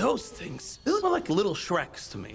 those things? They look like little Shreks to me.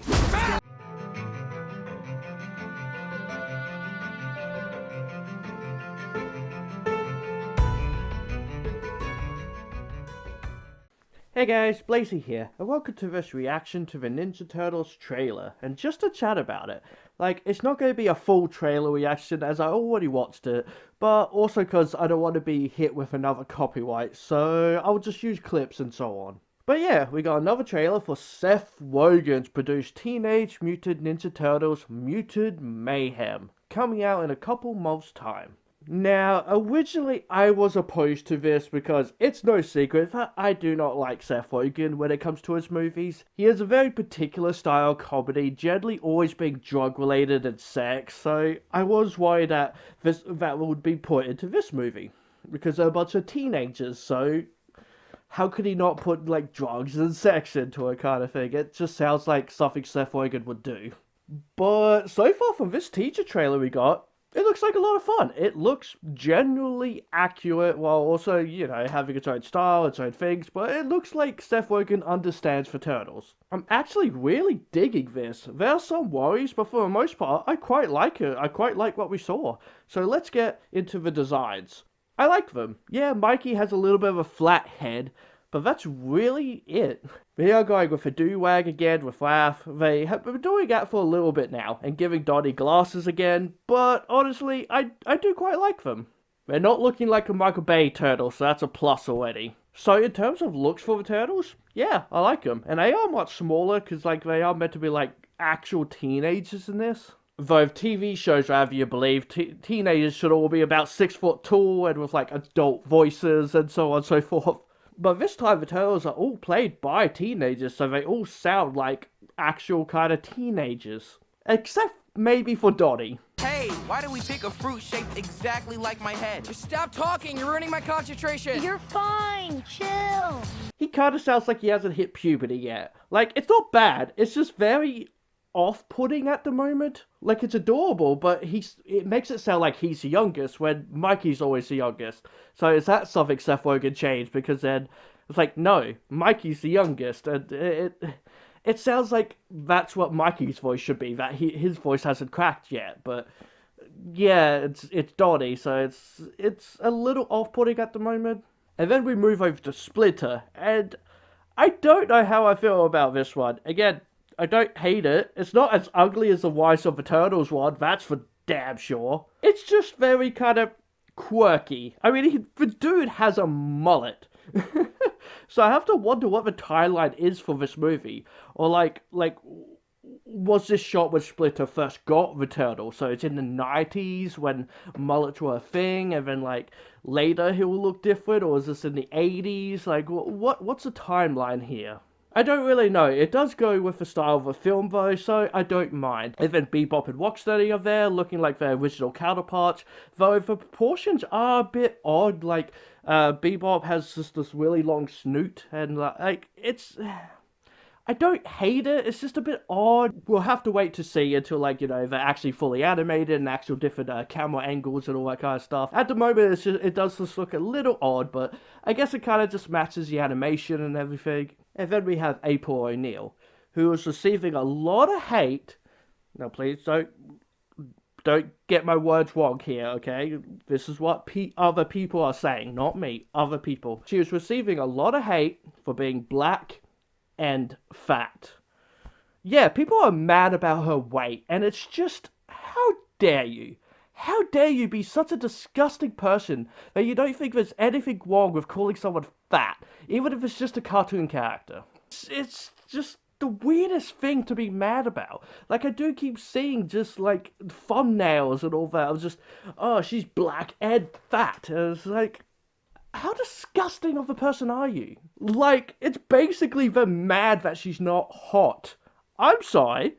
Hey guys, Blazie here, and welcome to this reaction to the Ninja Turtles trailer, and just to chat about it. Like, it's not going to be a full trailer reaction as I already watched it, but also because I don't want to be hit with another copyright, so I'll just use clips and so on. But yeah, we got another trailer for Seth Rogen's produced Teenage Mutant Ninja Turtles Mutant Mayhem, coming out in a couple months' time. Now, originally I was opposed to this because it's no secret that I do not like Seth Rogen when it comes to his movies. He has a very particular style of comedy, generally always being drug related and sex, so I was worried that that would be put into this movie. Because they're a bunch of teenagers, so how could he not put like drugs and sex into it kind of thing? It just sounds like something Seth Rogen would do. But so far from this teaser trailer we got, it looks like a lot of fun. It looks genuinely accurate while also, you know, having its own style, its own things, but it looks like Seth Rogen understands the Turtles. I'm actually really digging this. There are some worries, but for the most part, I quite like it. I quite like what we saw. So let's get into the designs. I like them. Yeah, Mikey has a little bit of a flat head, but that's really it. They are going with a do-wag again with Laugh. They have been doing that for a little bit now, and giving Donnie glasses again, but honestly, I do quite like them. They're not looking like a Michael Bay turtle, so that's a plus already. So in terms of looks for the turtles, yeah, I like them. And they are much smaller, because like they are meant to be like actual teenagers in this. Though TV shows, rather you believe, teenagers should all be about 6 foot tall and with like adult voices and so on and so forth. But this time the Turtles are all played by teenagers, so they all sound like actual kind of teenagers. Except maybe for Donnie. Hey, why did we pick a fruit shaped exactly like my head? Just stop talking, you're ruining my concentration. You're fine, chill. He kind of sounds like he hasn't hit puberty yet. Like, it's not bad, it's just very off-putting at the moment. Like, it's adorable, but it makes it sound like he's the youngest when Mikey's always the youngest. So is that something Seth Rogen changed? Because then it's like, no, Mikey's the youngest, and it sounds like that's what Mikey's voice should be, that his voice hasn't cracked yet. But yeah, it's Donnie, so it's a little off-putting at the moment. And then we move over to Splinter, and I don't know how I feel about this one. Again, I don't hate it. It's not as ugly as the Rise of the Turtles one, that's for damn sure. It's just very kind of quirky. I mean, the dude has a mullet. So I have to wonder what the timeline is for this movie. Or like, was this shot when Splinter first got the turtle? So it's in the 90s when mullets were a thing, and then like later he will look different? Or is this in the 80s? Like, what's the timeline here? I don't really know. It does go with the style of the film though, so I don't mind. And then Bebop and Rocksteady are there, looking like their original counterparts, though the proportions are a bit odd. Like, Bebop has just this really long snoot, and like, it's... I don't hate it, it's just a bit odd. We'll have to wait to see until, like, you know, they're actually fully animated and actual different camera angles and all that kind of stuff. At the moment, it does just look a little odd, but I guess it kind of just matches the animation and everything. And then we have April O'Neil, who is receiving a lot of hate. Now, please don't get my words wrong here, okay? This is what other people are saying, not me, other people. She was receiving a lot of hate for being black and fat. Yeah, people are mad about her weight, and it's just, how dare you? How dare you be such a disgusting person that you don't think there's anything wrong with calling someone fat, even if it's just a cartoon character? It's just the weirdest thing to be mad about. Like, I do keep seeing just, like, thumbnails and all that. I was just, oh, she's black and fat. And it's like, how disgusting of a person are you? Like, it's basically they're mad that she's not hot. I'm sorry.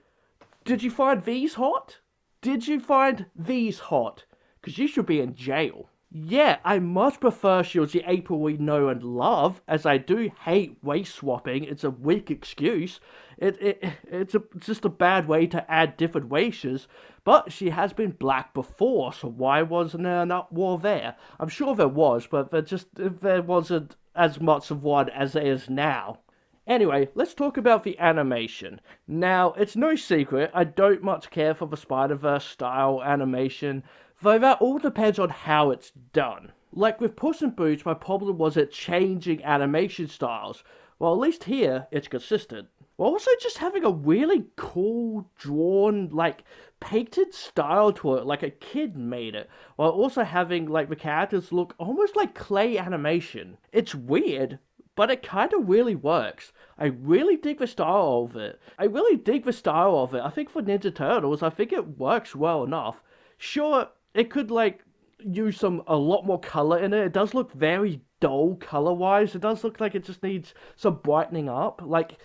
Did you find these hot? Did you find these hot? Because you should be in jail. Yeah, I much prefer she was the April we know and love, as I do hate waist swapping. It's a weak excuse. It's just a bad way to add different races. But she has been black before, so why wasn't there an uproar there? I'm sure there was, but there wasn't as much of one as there is now. Anyway, let's talk about the animation. Now, it's no secret, I don't much care for the Spider-Verse style animation, though that all depends on how it's done. Like with Puss in Boots, my problem was it changing animation styles. Well, at least here, it's consistent. While also just having a really cool, drawn, like, painted style to it, like a kid made it, while also having, like, the characters look almost like clay animation. It's weird, but it kind of really works. I really dig the style of it. I think for Ninja Turtles, I think it works well enough. Sure, it could, like, use a lot more color in it. It does look very dull color-wise. It does look like it just needs some brightening up. Like,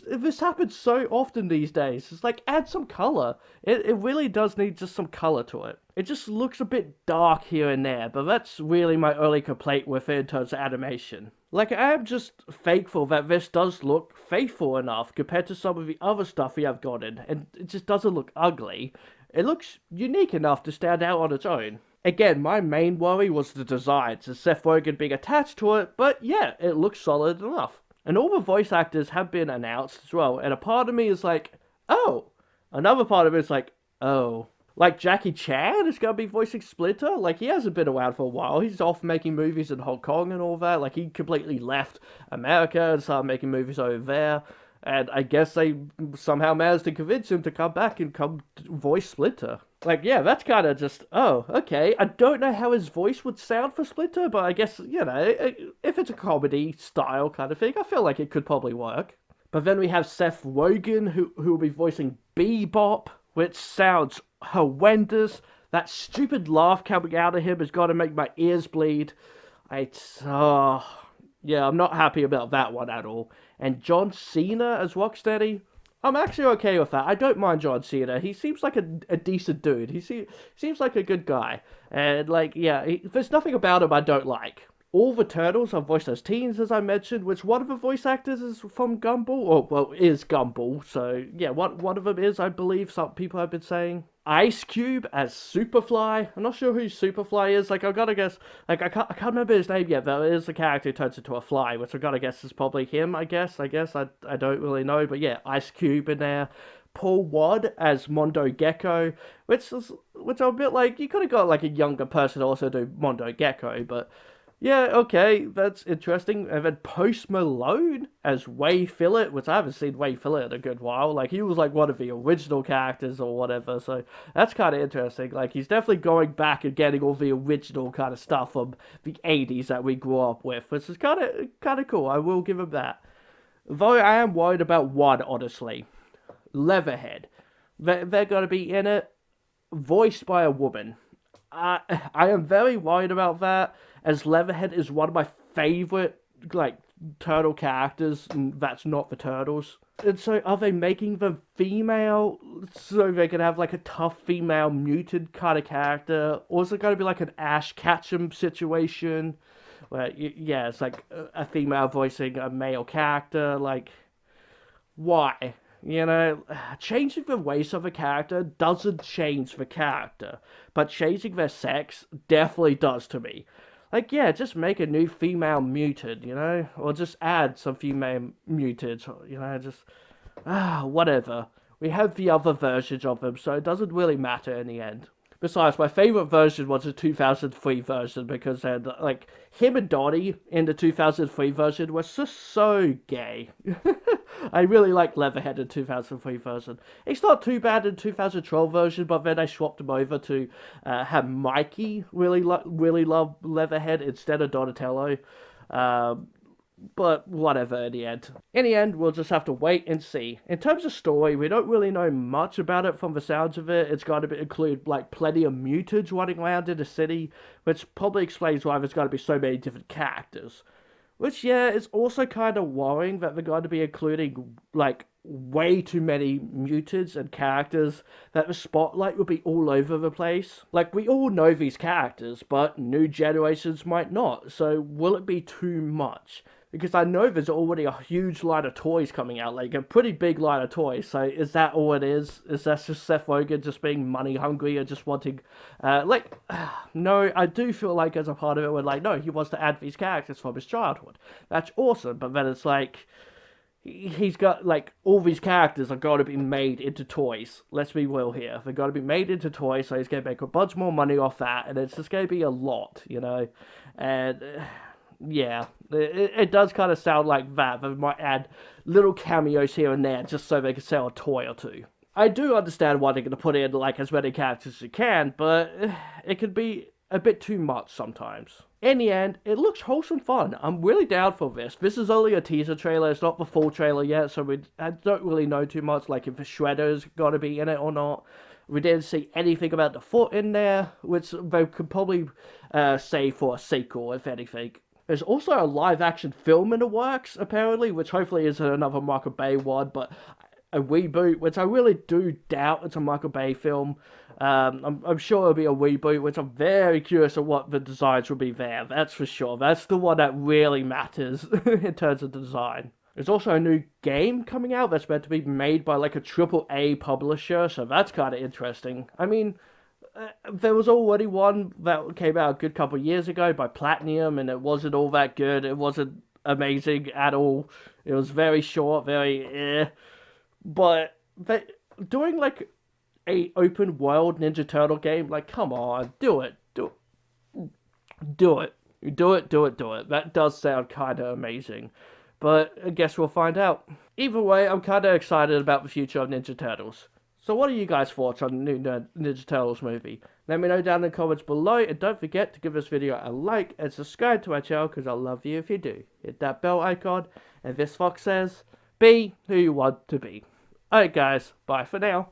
this happens so often these days. It's like, add some color. It really does need just some color to it. It just looks a bit dark here and there, but that's really my only complaint with it in terms of animation. Like, I am just thankful that this does look faithful enough compared to some of the other stuff we have gotten, and it just doesn't look ugly. It looks unique enough to stand out on its own. Again, my main worry was the designs, and Seth Rogen being attached to it, but yeah, it looks solid enough. And all the voice actors have been announced as well, and a part of me is like, oh. Another part of it is like, oh. Like Jackie Chan is going to be voicing Splinter? Like, he hasn't been around for a while. He's off making movies in Hong Kong and all that. Like, he completely left America and started making movies over there. And I guess they somehow managed to convince him to come back and come voice Splinter. Like, yeah, that's kind of just, oh, okay. I don't know how his voice would sound for Splinter, but I guess, you know, if it's a comedy style kind of thing, I feel like it could probably work. But then we have Seth Rogen, who will be voicing Bebop, which sounds horrendous. That stupid laugh coming out of him has got to make my ears bleed. Yeah, I'm not happy about that one at all. And John Cena as Rocksteady, I'm actually okay with that. I don't mind John Cena. He seems like a decent dude. He seems like a good guy. And, like, yeah, there's nothing about him I don't like. All the Turtles are voiced as teens, as I mentioned, which one of the voice actors is from Gumball. Oh, well, is Gumball. So, yeah, one of them is, I believe, some people have been saying. Ice Cube as Superfly. I'm not sure who Superfly is. Like, I've got to guess. Like, I can't remember his name yet, but it is the character who turns into a fly, which I've got to guess is probably him, I guess. I don't really know. But yeah, Ice Cube in there. Paul Rudd as Mondo Gecko, which I'm a bit like, you could have got, like, a younger person to also do Mondo Gecko, but yeah, okay, that's interesting. And then Post Malone as Way Fillett, which I haven't seen Way Fillett in a good while. Like, he was like one of the original characters or whatever, so that's kind of interesting. Like, he's definitely going back and getting all the original kind of stuff from the 80s that we grew up with, which is kind of cool. I will give him that. Though I am worried about one, honestly. Leatherhead. They're going to be in it, voiced by a woman. I am very worried about that, as Leatherhead is one of my favorite, like, turtle characters, and that's not the Turtles. And so are they making them female so they can have, like, a tough female mutant kind of character? Or is it going to be like an Ash Ketchum situation where, yeah, it's like a female voicing a male character? Like, why? You know, changing the race of a character doesn't change the character, but changing their sex definitely does to me. Like, yeah, just make a new female mutant, you know? Or just add some female mutants, you know, just, whatever. We have the other versions of them, so it doesn't really matter in the end. Besides, my favorite version was the 2003 version, because like, him and Donnie in the 2003 version was just so gay. I really like Leatherhead in 2003 version. It's not too bad in 2012 version, but then I swapped him over to have Mikey really love Leatherhead instead of Donatello. But whatever in the end. In the end, we'll just have to wait and see. In terms of story, we don't really know much about it from the sounds of it. It's got to include, like, plenty of mutants running around in the city, which probably explains why there's got to be so many different characters. Which, yeah, is also kind of worrying that they're going to be including, like, way too many mutants and characters that the spotlight would be all over the place. Like, we all know these characters, but new generations might not. So will it be too much? Because I know there's already a huge line of toys coming out, like a pretty big line of toys. So is that all it is? Is that just Seth Rogen just being money hungry and just wanting, no, I do feel like as a part of it, we're like, no, he wants to add these characters from his childhood. That's awesome, but then it's like, he's got, like, all these characters are going to be made into toys. Let's be real here. They're going to be made into toys, so he's going to make a bunch more money off that, and it's just going to be a lot, you know? And, yeah, it does kind of sound like that. They might add little cameos here and there just so they can sell a toy or two. I do understand why they're going to put in, like, as many characters as you can, but it could be a bit too much sometimes. In the end, it looks wholesome fun. I'm really down for this. This is only a teaser trailer. It's not the full trailer yet, so I don't really know too much, like if the Shredder's got to be in it or not. We didn't see anything about the foot in there, which they could probably save for a sequel, if anything. There's also a live-action film in the works, apparently, which hopefully isn't another Michael Bay one, but a reboot, which I really do doubt it's a Michael Bay film. I'm sure it'll be a reboot, which I'm very curious of what the designs will be there, that's for sure. That's the one that really matters in terms of design. There's also a new game coming out that's meant to be made by like a AAA publisher, so that's kind of interesting. I mean, there was already one that came out a good couple of years ago by Platinum, and it wasn't all that good. It wasn't amazing at all. It was very short, very But doing like a open world Ninja Turtle game, like, come on, do it. That does sound kind of amazing. But I guess we'll find out. Either way, I'm kind of excited about the future of Ninja Turtles. So what are you guys' thoughts on the new Ninja Turtles movie? Let me know down in the comments below, and don't forget to give this video a like and subscribe to my channel, because I'll love you if you do. Hit that bell icon, and VitoFox says, be who you want to be. Alright guys, bye for now.